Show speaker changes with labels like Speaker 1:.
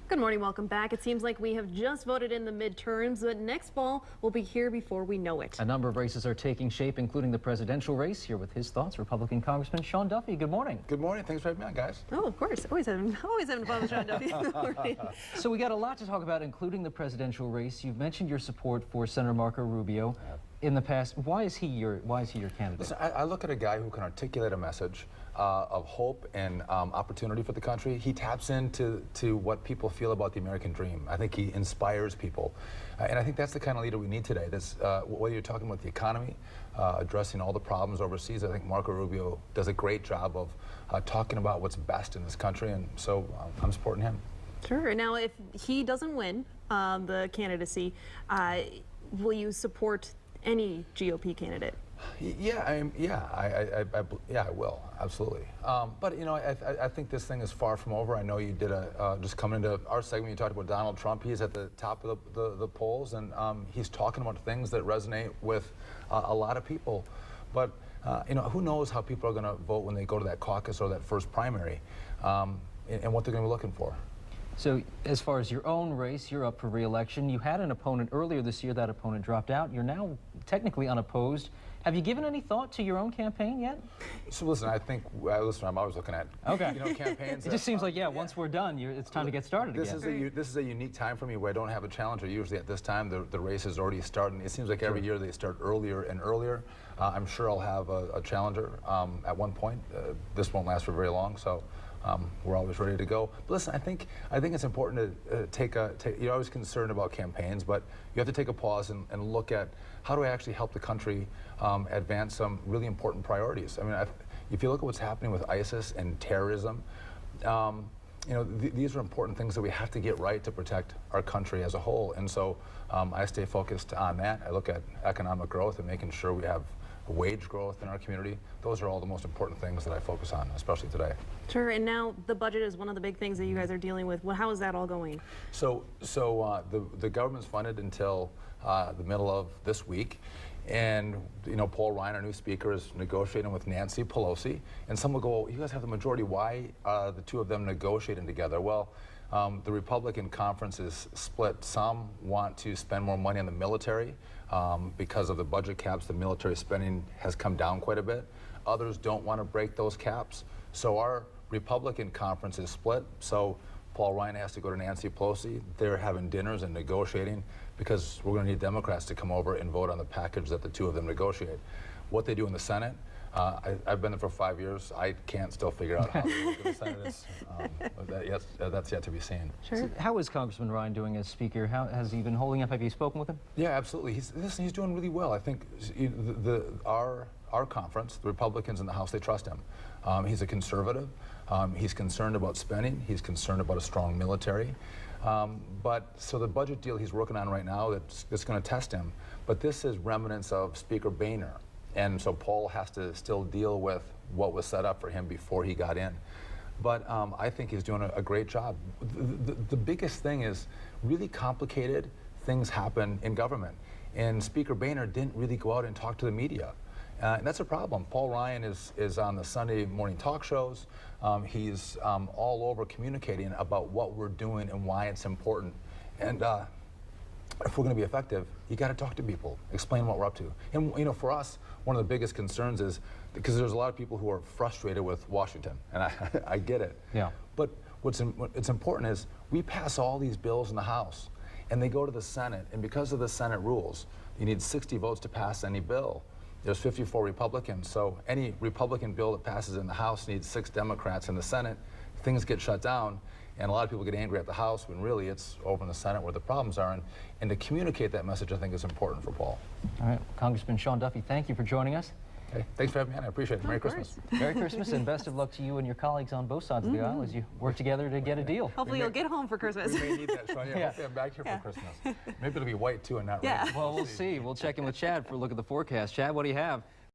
Speaker 1: Good morning, welcome back. It seems like we have just voted in the midterms, but next fall will be here before we know it.
Speaker 2: A number of races are taking shape, including the presidential race. Here with his thoughts, Republican Congressman Sean Duffy. Good morning.
Speaker 3: Good morning. Thanks for having me on, guys.
Speaker 1: Oh, of course. Always having fun with Sean Duffy.
Speaker 2: So we got a lot to talk about, including the presidential race. You've mentioned your support for Senator Marco Rubio in the past. Why is he your candidate?
Speaker 3: Listen, I look at a guy who can articulate a message of hope and opportunity for the country. He taps into what people feel about the American dream. I think he inspires people. And I think that's the kind of leader we need today. This, whether you're talking about the economy, addressing all the problems overseas, I think Marco Rubio does a great job of talking about what's best in this country. And so I'm supporting him.
Speaker 1: Sure. Now, if he doesn't win the candidacy, will you support any GOP candidate?
Speaker 3: Yeah, I will, absolutely. But you know, I think this thing is far from over. I know you did just coming into our segment, you talked about Donald Trump. He's at the top of the polls, and he's talking about things that resonate with a lot of people. But you know, who knows how people are going to vote when they go to that caucus or that first primary, and what they're going to be looking for.
Speaker 2: So as far as your own race, you're up for re-election. You had an opponent earlier this year. That opponent dropped out. You're now technically unopposed. Have you given any thought to your own campaign yet?
Speaker 3: So listen, I think, listen, I'm always looking at you know, campaigns.
Speaker 2: It just seems like, once we're done, it's time to get started again.
Speaker 3: This is a unique time for me where I don't have a challenger. Usually at this time, the race is already starting. It seems like every year they start earlier and earlier. I'm sure I'll have a challenger at one point. This won't last for very long, so we're always ready to go. But listen, I think it's important to you're always concerned about campaigns, but you have to take a pause and look at how do I actually help the country advance some really important priorities. I mean, if you look at what's happening with ISIS and terrorism, you know, these are important things that we have to get right to protect our country as a whole. And so I stay focused on that. I look at economic growth and making sure we have wage growth in our community. Those are all the most important things that I focus on, especially today.
Speaker 1: Sure, and now the budget is one of the big things that you guys are dealing with. Well, how is that all going?
Speaker 3: So the government's funded until the middle of this week. And, you know, Paul Ryan, our new speaker, is negotiating with Nancy Pelosi. And some will go, you guys have the majority. Why are the two of them negotiating together? Well, the Republican conference is split. Some want to spend more money on the military because of the budget caps. The military spending has come down quite a bit. Others don't want to break those caps. So our Republican conference is split. So Paul Ryan has to go to Nancy Pelosi. They're having dinners and negotiating because we're going to need Democrats to come over and vote on the package that the two of them negotiate. What they do in the Senate, I've been there for 5 years. I can't still figure out how they work in the Senate is. That's yet to be seen.
Speaker 2: Sure. How is Congressman Ryan doing as Speaker? How has he been holding up? Have you spoken with him?
Speaker 3: Yeah, absolutely. He's doing really well. I think our conference, the Republicans in the House, they trust him. He's a conservative. He's concerned about spending. He's concerned about a strong military. So the budget deal he's working on right now, that's going to test him. But this is remnants of Speaker Boehner. And so Paul has to still deal with what was set up for him before he got in. But I think he's doing a great job. The biggest thing is really complicated things happen in government. And Speaker Boehner didn't really go out and talk to the media. And that's a problem. Paul Ryan is on the Sunday morning talk shows. He's all over communicating about what we're doing and why it's important. And if we're going to be effective, you got to talk to people, explain what we're up to. And you know, for us, one of the biggest concerns is because there's a lot of people who are frustrated with Washington, and I get it.
Speaker 2: Yeah.
Speaker 3: But what's important is we pass all these bills in the House, and they go to the Senate, and because of the Senate rules, you need 60 votes to pass any bill. There's 54 Republicans, so any Republican bill that passes in the House needs 6 Democrats in the Senate. Things get shut down, and a lot of people get angry at the House when really it's over in the Senate where the problems are. And to communicate that message, I think, is important for Paul.
Speaker 2: All right, Congressman Sean Duffy, thank you for joining us.
Speaker 3: Hey, thanks for having me on. I appreciate it. Merry Christmas.
Speaker 2: Merry Christmas, and best of luck to you and your colleagues on both sides of the aisle as you work together to get a deal.
Speaker 1: Hopefully you'll get home for Christmas.
Speaker 3: We may need that, Sean. Yeah, hopefully I'm back here for Christmas. Maybe it'll be white, too, and not red.
Speaker 2: Well, we'll see. We'll check in with Chad for a look at the forecast. Chad, what do you have?